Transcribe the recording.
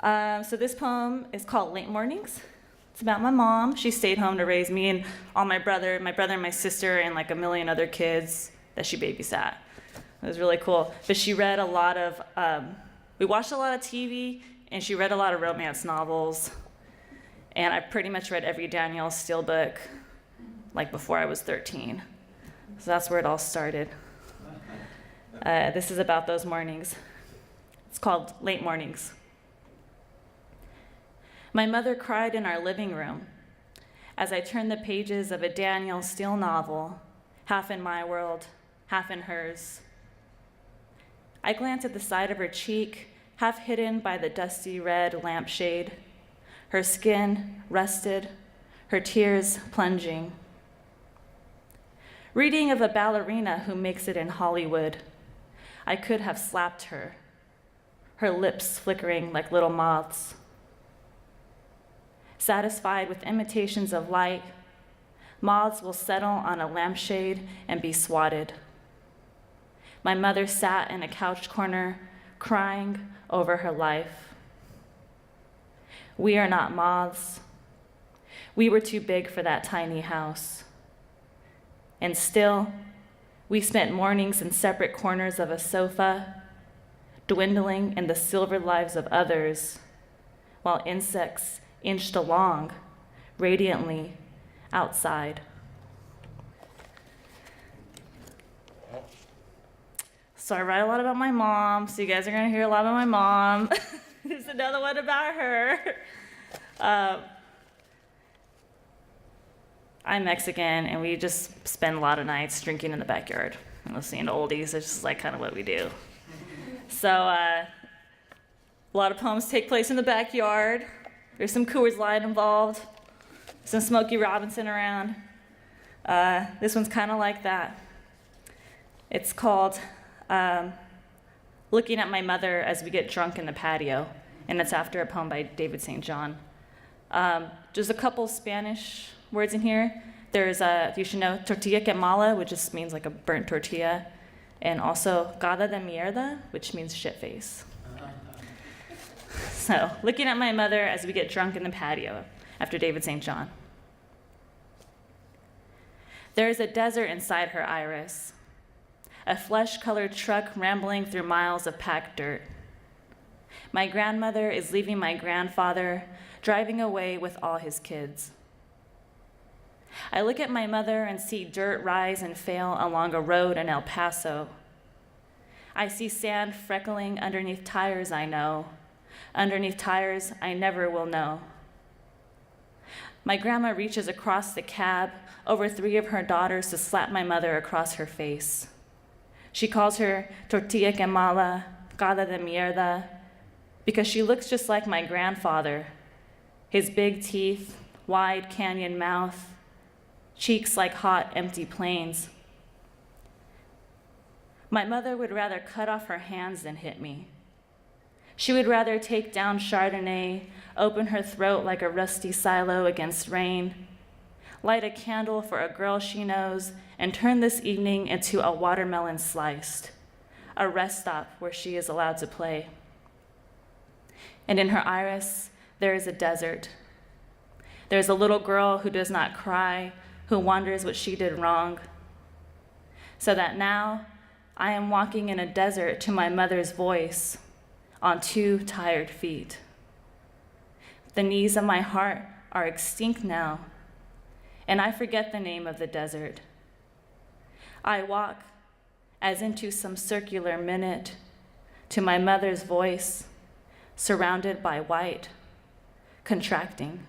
So this poem is called Late Mornings. It's about my mom. She stayed home to raise me and all my brother and my sister, and like a million other kids that she babysat. It was really cool. But she read a lot of, we watched a lot of TV, and she read a lot of romance novels. And I pretty much read every Danielle Steele book, like before I was 13. So that's where it all started. This is about those mornings. It's called Late Mornings. My mother cried in our living room as I turned the pages of a Danielle Steele novel, half in my world, half in hers. I glanced at the side of her cheek, half hidden by the dusty red lampshade, her skin rusted, her tears plunging. Reading of a ballerina who makes it in Hollywood, I could have slapped her, her lips flickering like little moths. Satisfied with imitations of light, moths will settle on a lampshade and be swatted. My mother sat in a couch corner, crying over her life. We are not moths. We were too big for that tiny house. And still, we spent mornings in separate corners of a sofa, dwindling in the silver lives of others, while insects inched along, radiantly, outside. So I write a lot about my mom, so you guys are gonna hear a lot about my mom. There's another one about her. I'm Mexican, and we just spend a lot of nights drinking in the backyard and listening to oldies. It's just like kind of what we do. So a lot of poems take place in the backyard. There's some Coors Light involved, some Smokey Robinson around. This one's kind of like that. It's called Looking at My Mother as We Get Drunk in the Patio, and it's after a poem by David St. John. There's a couple Spanish words in here. There's, you should know, tortilla quemada, which just means like a burnt tortilla, and also cara de mierda, which means shit face. So, looking at my mother as we get drunk in the patio, after David St. John. There is a desert inside her iris, a flesh-colored truck rambling through miles of packed dirt. My grandmother is leaving my grandfather, driving away with all his kids. I look at my mother and see dirt rise and fail along a road in El Paso. I see sand freckling underneath tires I know, underneath tires I never will know. My grandma reaches across the cab over 3 of her daughters to slap my mother across her face. She calls her tortilla quemada, cara de mierda, because she looks just like my grandfather. His big teeth, wide canyon mouth, cheeks like hot, empty plains. My mother would rather cut off her hands than hit me. She would rather take down Chardonnay, open her throat like a rusty silo against rain, light a candle for a girl she knows, and turn this evening into a watermelon sliced, a rest stop where she is allowed to play. And in her iris, there is a desert. There's a little girl who does not cry, who wonders what she did wrong. So that now, I am walking in a desert to my mother's voice, on 2 tired feet. The knees of my heart are extinct now, and I forget the name of the desert. I walk as into some circular minute to my mother's voice, surrounded by white, contracting.